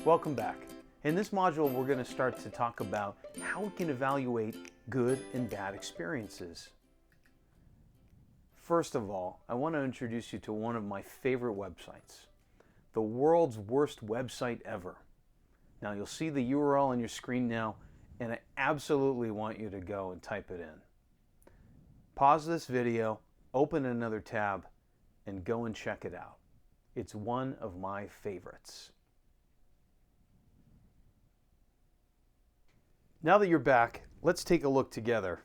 Welcome back. In this module, we're going to start to talk about how we can evaluate good and bad experiences. First of all, I want to introduce you to one of my favorite websites, the world's worst website ever. Now, you'll see the URL on your screen now, and I absolutely want you to go and type it in. Pause this video, open another tab, and go and check it out. It's one of my favorites. Now that you're back, let's take a look together.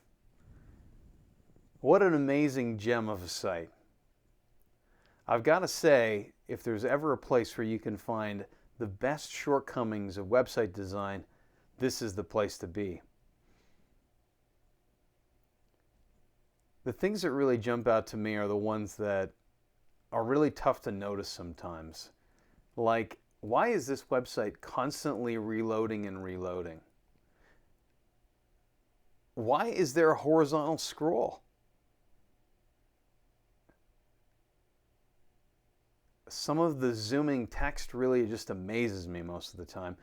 What an amazing gem of a site. I've got to say, if there's ever a place where you can find the best shortcomings of website design, this is the place to be. The things that really jump out to me are the ones that are really tough to notice sometimes. Like, why is this website constantly reloading and reloading? Why is there a horizontal scroll? Some of the zooming text really just amazes me most of the time.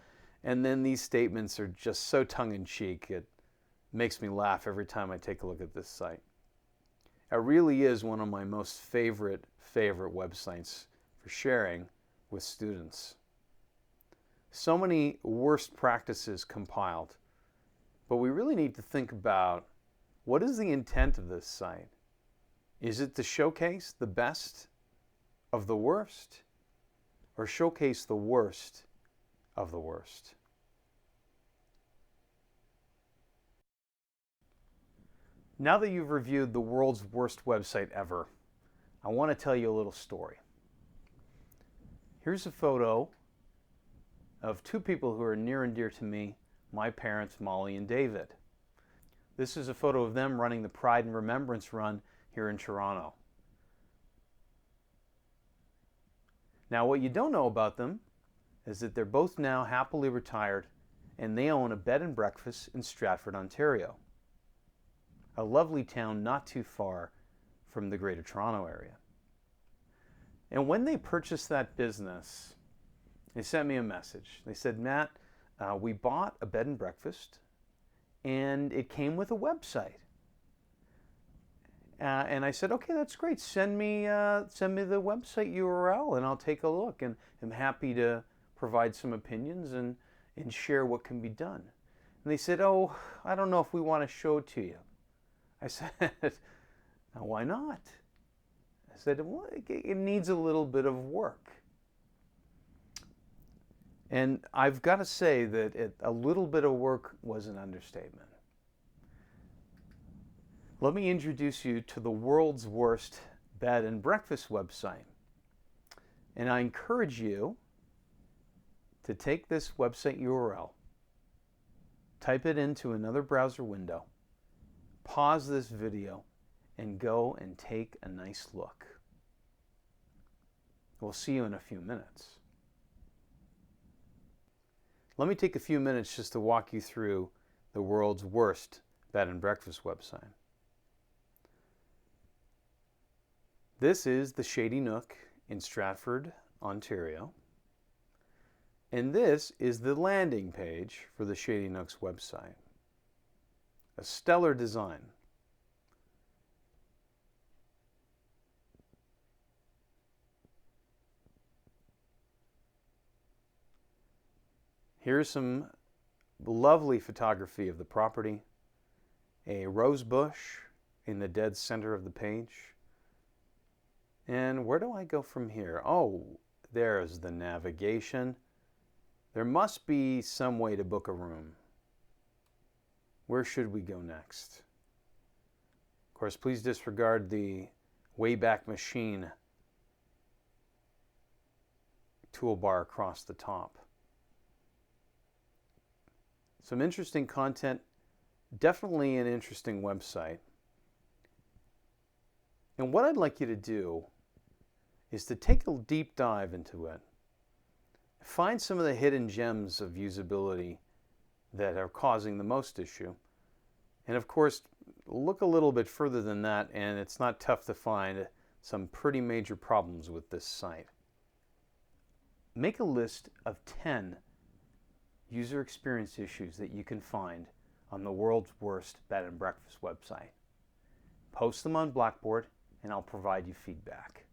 And then these statements are just so tongue-in-cheek, it makes me laugh every time I take a look at this site. It really is one of my most favorite websites for sharing with students. So many worst practices compiled. But we really need to think about, what is the intent of this site? Is it to showcase the best of the worst, or showcase the worst of the worst? Now that you've reviewed the world's worst website ever, I want to tell you a little story. Here's a photo of two people who are near and dear to me, my parents, Molly and David. This is a photo of them running the Pride and Remembrance Run here in Toronto. Now, what you don't know about them is that they're both now happily retired, and they own a bed and breakfast in Stratford, Ontario, a lovely town not too far from the Greater Toronto area. And when they purchased that business, they sent me a message. They said, "Matt, we bought a bed and breakfast, and it came with a website." And I said, "Okay, that's great. Send me the website URL, and I'll take a look. And I'm happy to provide some opinions and share what can be done." And they said, "Oh, I don't know if we want to show it to you." I said, "Now, why not?" I said, "Well, it needs a little bit of work." And I've got to say that a little bit of work was an understatement. Let me introduce you to the world's worst bed and breakfast website. And I encourage you to take this website URL, type it into another browser window, pause this video, and go and take a nice look. We'll see you in a few minutes. Let me take a few minutes just to walk you through the world's worst bed and breakfast website. This is the Shady Nook in Stratford, Ontario. And this is the landing page for the Shady Nook's website. A stellar design. Here's some lovely photography of the property. A rose bush in the dead center of the page. And where do I go from here? Oh, there's the navigation. There must be some way to book a room. Where should we go next? Of course, please disregard the Wayback Machine toolbar across the top. Some interesting content, definitely an interesting website. And what I'd like you to do is to take a deep dive into it. Find some of the hidden gems of usability that are causing the most issue. And of course, look a little bit further than that, and it's not tough to find some pretty major problems with this site. Make a list of 10 user experience issues that you can find on the world's worst bed and breakfast website. Post them on Blackboard and I'll provide you feedback.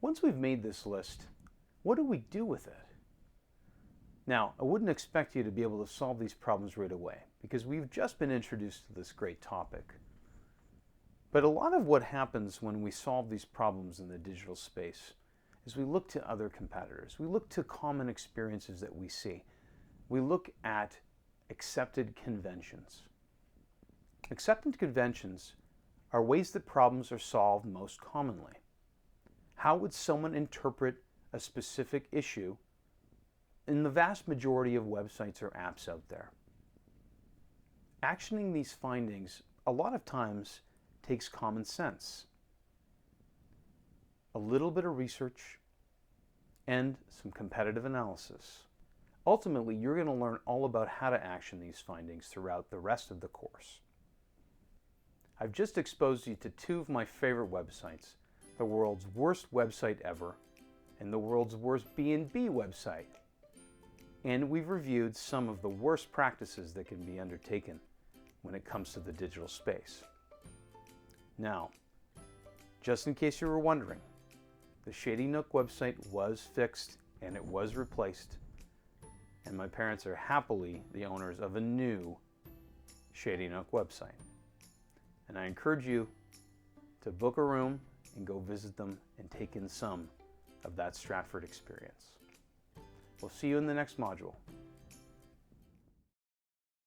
Once we've made this list, what do we do with it? Now, I wouldn't expect you to be able to solve these problems right away because we've just been introduced to this great topic. But a lot of what happens when we solve these problems in the digital space is we look to other competitors. We look to common experiences that we see. We look at accepted conventions. Accepted conventions are ways that problems are solved most commonly. How would someone interpret a specific issue in the vast majority of websites or apps out there? Actioning these findings a lot of times takes common sense, a little bit of research, and some competitive analysis. Ultimately, you're going to learn all about how to action these findings throughout the rest of the course. I've just exposed you to two of my favorite websites, the world's worst website ever and the world's worst B&B website. And we've reviewed some of the worst practices that can be undertaken when it comes to the digital space. Now, just in case you were wondering, the Shady Nook website was fixed and it was replaced, and my parents are happily the owners of a new Shady Nook website. And I encourage you to book a room and go visit them and take in some of that Stratford experience. We'll see you in the next module.